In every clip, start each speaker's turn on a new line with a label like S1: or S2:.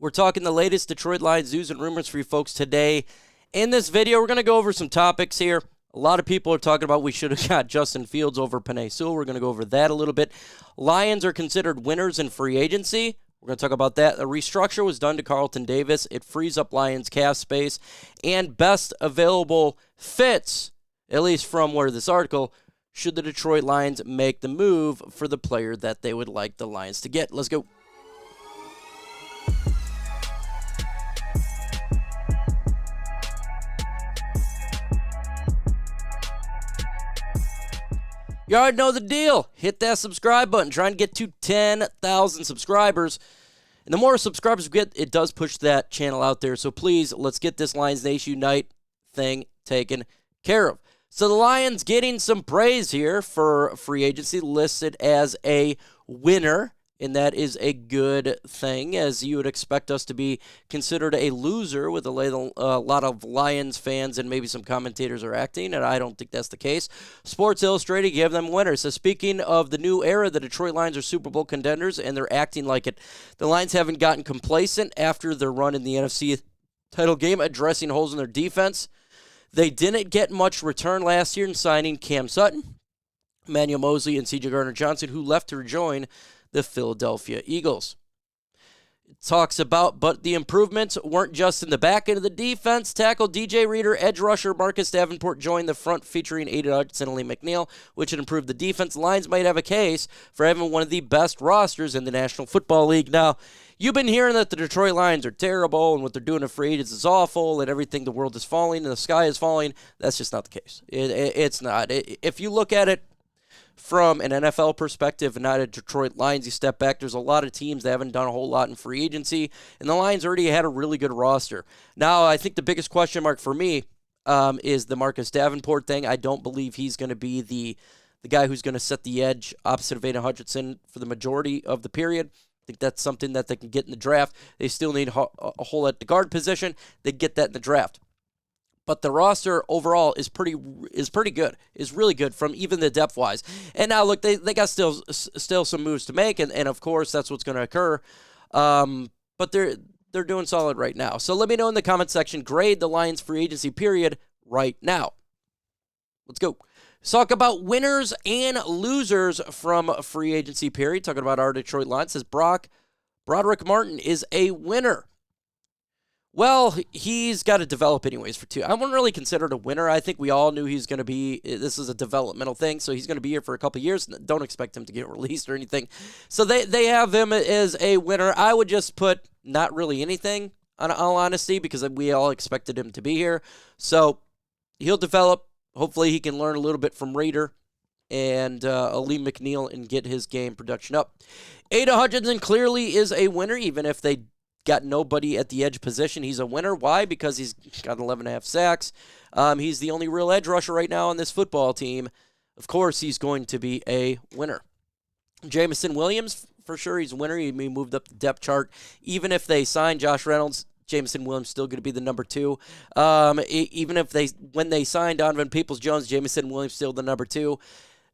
S1: We're talking the latest Detroit Lions news and rumors for you folks today. In this video, we're going to go over some topics here. A lot of people are talking about we should have got Justin Fields over Penei Sewell. We're going to go over that a little bit. Lions are considered winners in free agency. We're going to talk about that. A restructure was done to Carlton Davis. It frees up Lions cap space. And best available fits, at least from where this article, should the Detroit Lions make the move for the player that they would like the Lions to get. Let's go. You already know the deal. Hit that subscribe button. Trying to get to 10,000 subscribers. And the more subscribers we get, it does push that channel out there. So please, let's get this Lions Nation Unite thing taken care of. So the Lions getting some praise here for free agency, listed as a winner. And that is a good thing, as you would expect us to be considered a loser with the way a lot of Lions fans and maybe some commentators are acting, and I don't think that's the case. Sports Illustrated gave them winners. So speaking of the new era, the Detroit Lions are Super Bowl contenders, and they're acting like it. The Lions haven't gotten complacent after their run in the NFC title game, addressing holes in their defense. They didn't get much return last year in signing Cam Sutton, Emmanuel Mosley, and C.J. Gardner-Johnson, who left to rejoin the Philadelphia Eagles. It talks about, but the improvements weren't just in the back end of the defense. Tackle DJ Reader, edge rusher Marcus Davenport joined the front, featuring Hendon Hooker and Alim McNeill, which had improved the defense. Lions might have a case for having one of the best rosters in the National Football League. Now, you've been hearing that the Detroit Lions are terrible and what they're doing to free agents is awful and everything, the world is falling and the sky is falling. That's just not the case. It's not. If you look at it from an NFL perspective and not a Detroit Lions, you step back, there's a lot of teams that haven't done a whole lot in free agency, and the Lions already had a really good roster. Now, I think the biggest question mark for me is the Marcus Davenport thing. I don't believe he's going to be the guy who's going to set the edge opposite of Aiden Hutchinson for the majority of the period. I think that's something that they can get in the draft. They still need a hole at the guard position. They get that in the draft. But the roster overall is pretty good, is really good from even the depth-wise. And now, look, they got still some moves to make, and of course, that's what's going to occur. But they're doing solid right now. So let me know in the comment section, grade the Lions free agency period right now. Let's go. Let's talk about winners and losers from free agency period. Talking about our Detroit Lions, says Brodric Martin is a winner. Well, he's got to develop anyways for 2. I wouldn't really consider it a winner. I think we all knew he's going to be, this is a developmental thing, so he's going to be here for a couple of years. Don't expect him to get released or anything. So they have him as a winner. I would just put not really anything, in all honesty, because we all expected him to be here. So he'll develop. Hopefully he can learn a little bit from Raider and Alim McNeill and get his game production up. Aiden Hutchinson clearly is a winner, even if they got nobody at the edge position. He's a winner. Why? Because he's got 11.5 sacks. He's the only real edge rusher right now on this football team. Of course, he's going to be a winner. Jameson Williams, for sure, he's a winner. He moved up the depth chart. Even if they sign Josh Reynolds, Jameson Williams still going to be the number 2. Even if when they signed Donovan Peoples-Jones, Jameson Williams still the number 2.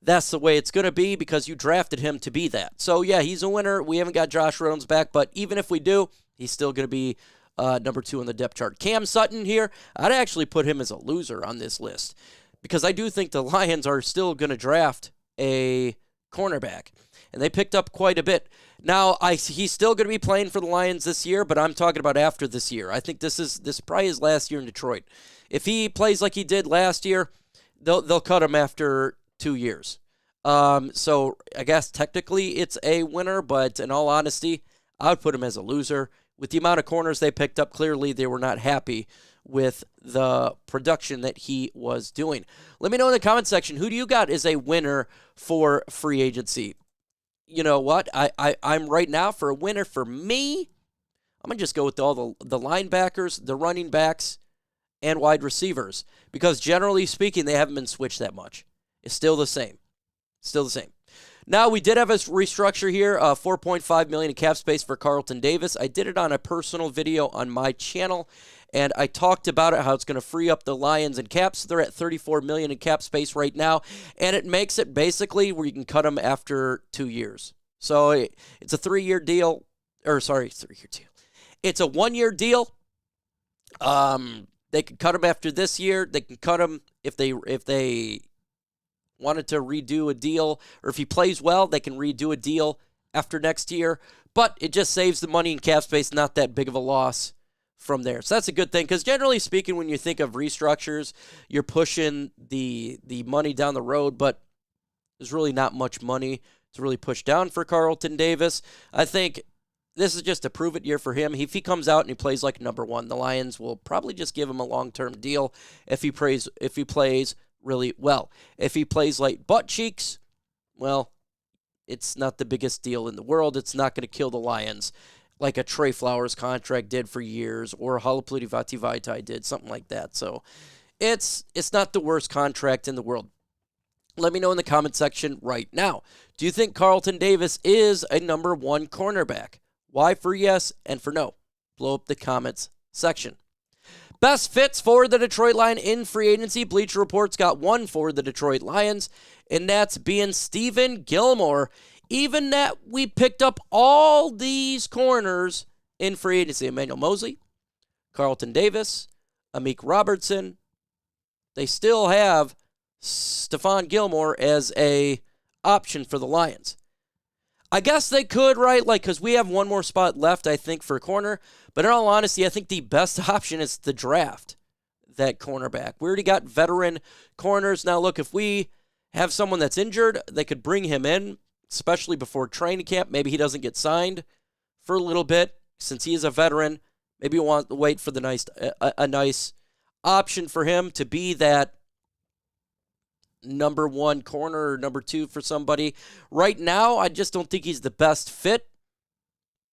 S1: That's the way it's going to be because you drafted him to be that. So, yeah, he's a winner. We haven't got Josh Reynolds back, but even if we do, he's still going to be number 2 on the depth chart. Cam Sutton here, I'd actually put him as a loser on this list because I do think the Lions are still going to draft a cornerback, and they picked up quite a bit. Now, he's still going to be playing for the Lions this year, but I'm talking about after this year. I think this is probably his last year in Detroit. If he plays like he did last year, they'll cut him after 2 years. So I guess technically it's a winner, but in all honesty, I would put him as a loser. With the amount of corners they picked up, clearly they were not happy with the production that he was doing. Let me know in the comment section, who do you got as a winner for free agency? You know what? I'm right now for a winner for me. I'm going to just go with all the linebackers, the running backs, and wide receivers. Because generally speaking, they haven't been switched that much. It's still the same. Still the same. Now, we did have a restructure here, $4.5 million in cap space for Carlton Davis. I did it on a personal video on my channel, and I talked about it, how it's going to free up the Lions in caps. They're at $34 million in cap space right now, and it makes it basically where you can cut them after 2 years. So it's a 3-year deal, or sorry, 3-year deal. It's a one-year deal. They can cut him after this year. They can cut him if they wanted to redo a deal, or if he plays well, they can redo a deal after next year. But it just saves the money in cap space, not that big of a loss from there. So that's a good thing, because generally speaking, when you think of restructures, you're pushing the money down the road, but there's really not much money to really push down for Carlton Davis. I think this is just a prove-it year for him. If he comes out and he plays like number one, the Lions will probably just give him a long-term deal if he plays really well. If he plays like butt cheeks, well, it's not the biggest deal in the world. It's not going to kill the Lions like a Trey Flowers contract did for years, or Halapoulivaati Vaitai did, something like that. So it's not the worst contract in the world. Let me know in the comment section right now. Do you think Carlton Davis is a number one cornerback? Why for yes and for no? Blow up the comments section. Best fits for the Detroit Lions in free agency. Bleacher Report's got one for the Detroit Lions, and that's being Stephon Gilmore. Even that we picked up all these corners in free agency. Emmanuel Mosley, Carlton Davis, Amik Robertson. They still have Stephon Gilmore as a option for the Lions. I guess they could, right? Because we have one more spot left, I think, for a corner. But in all honesty, I think the best option is the draft, that cornerback. We already got veteran corners. Now, look, if we have someone that's injured, they could bring him in, especially before training camp. Maybe he doesn't get signed for a little bit since he is a veteran. Maybe we want to wait for a nice option for him to be that number one corner or number two for somebody. Right now, I just don't think he's the best fit,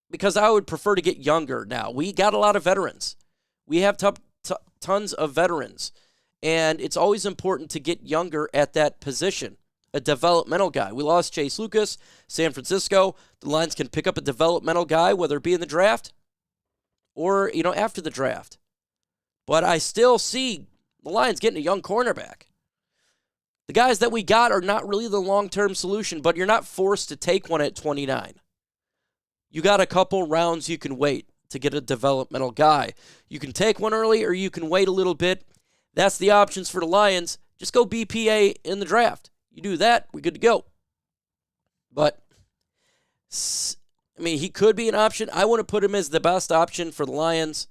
S1: because I would prefer to get younger now. We got a lot of veterans. We have tons of veterans, and it's always important to get younger at that position, a developmental guy. We lost Chase Lucas, San Francisco. The Lions can pick up a developmental guy, whether it be in the draft or, after the draft. But I still see the Lions getting a young cornerback. The guys that we got are not really the long-term solution, but you're not forced to take one at 29. You got a couple rounds you can wait to get a developmental guy. You can take one early, or you can wait a little bit. That's the options for the Lions. Just go BPA in the draft. You do that, we're good to go. But, he could be an option. I want to put him as the best option for the Lions.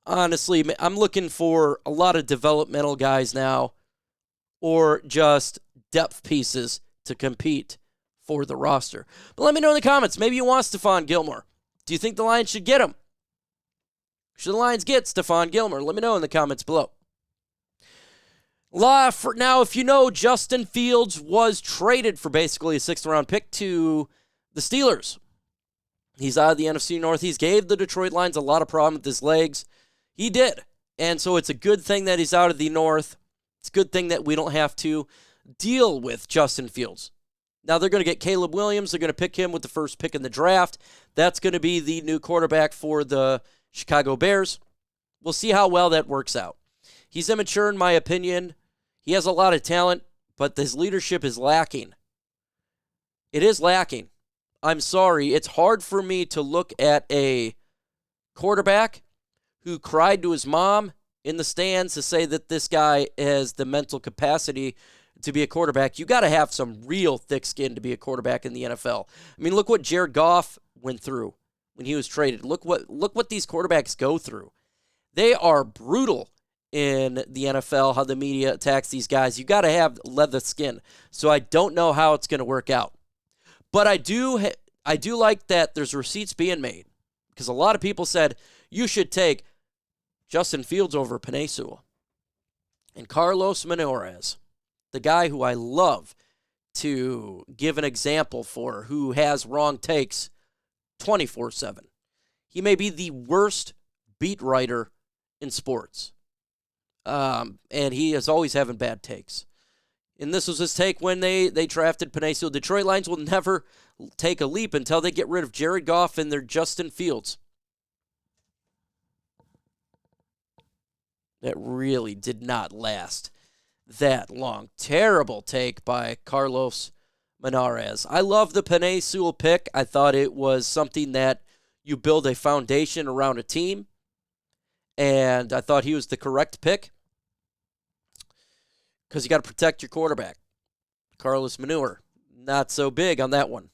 S1: Honestly, I'm looking for a lot of developmental guys now, or just depth pieces to compete for the roster. But let me know in the comments. Maybe you want Stephon Gilmore. Do you think the Lions should get him? Should the Lions get Stephon Gilmore? Let me know in the comments below. Now, if you know, Justin Fields was traded for basically a 6th-round pick to the Steelers. He's out of the NFC North. He's gave the Detroit Lions a lot of problem with his legs. He did. And so it's a good thing that he's out of the North. It's a good thing that we don't have to deal with Justin Fields. Now they're going to get Caleb Williams. They're going to pick him with the first pick in the draft. That's going to be the new quarterback for the Chicago Bears. We'll see how well that works out. He's immature in my opinion. He has a lot of talent, but his leadership is lacking. It is lacking. I'm sorry. It's hard for me to look at a quarterback who cried to his mom in the stands to say that this guy has the mental capacity to be a quarterback. You got to have some real thick skin to be a quarterback in the NFL. Look what Jared Goff went through when he was traded. Look what these quarterbacks go through. They are brutal in the NFL, how the media attacks these guys. You got to have leather skin. So I don't know how it's going to work out. But I do like that there's receipts being made, because a lot of people said you should take Justin Fields over Penei Sewell. And Carlos Menorez, the guy who I love to give an example for, who has wrong takes 24/7. He may be the worst beat writer in sports. And he is always having bad takes. And this was his take when they drafted Penei Sewell. Detroit Lions will never take a leap until they get rid of Jared Goff and their Justin Fields. That really did not last that long. Terrible take by Carlos Menorez. I love the Penei Sewell pick. I thought it was something that you build a foundation around a team. And I thought he was the correct pick because you got to protect your quarterback. Carlos Manure, not so big on that one.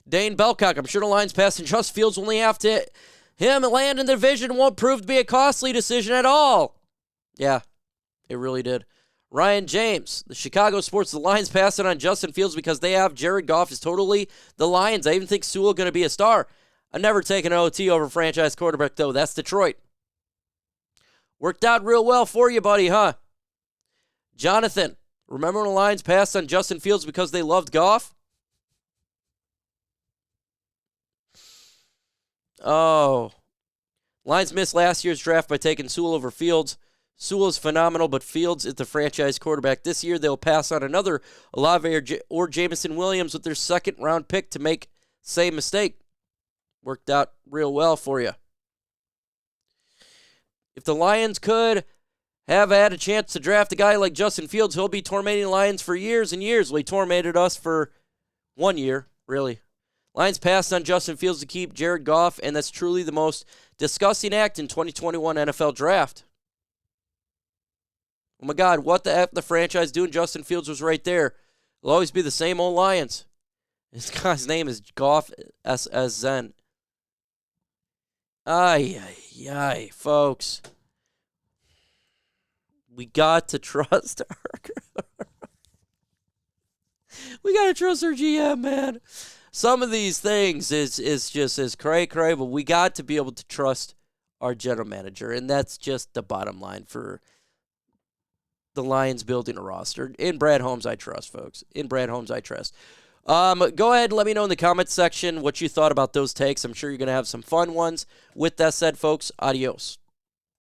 S1: Dane Belcock, I'm sure the Lions passing Justin Fields only after him land in the division won't prove to be a costly decision at all. Yeah, it really did. Ryan James, the Chicago Sports, the Lions passing on Justin Fields because they have Jared Goff is totally the Lions. I even think Sewell going to be a star. I've never taken an OT over franchise quarterback, though. That's Detroit. Worked out real well for you, buddy, huh? Jonathan, remember when the Lions passed on Justin Fields because they loved Goff? Oh. Lions missed last year's draft by taking Sewell over Fields. Sewell is phenomenal, but Fields is the franchise quarterback. This year, they'll pass on another Olave or Jameson Williams with their second-round pick to make same mistake. Worked out real well for you. If the Lions could have had a chance to draft a guy like Justin Fields, he'll be tormenting the Lions for years and years. Well, he tormented us for 1 year, really. Lions passed on Justin Fields to keep Jared Goff, and that's truly the most disgusting act in 2021 NFL Draft. Oh, my God, what the F the franchise doing? Justin Fields was right there. It'll always be the same old Lions. This guy's name is Goff S.S.Zen. Ay, folks. We got to trust we got to trust our GM, man. Some of these things is just as cray-cray, but we got to be able to trust our general manager, and that's just the bottom line for the Lions building a roster. In Brad Holmes, I trust, folks. In Brad Holmes, I trust. Go ahead and let me know in the comments section what you thought about those takes. I'm sure you're going to have some fun ones. With that said, folks, adios.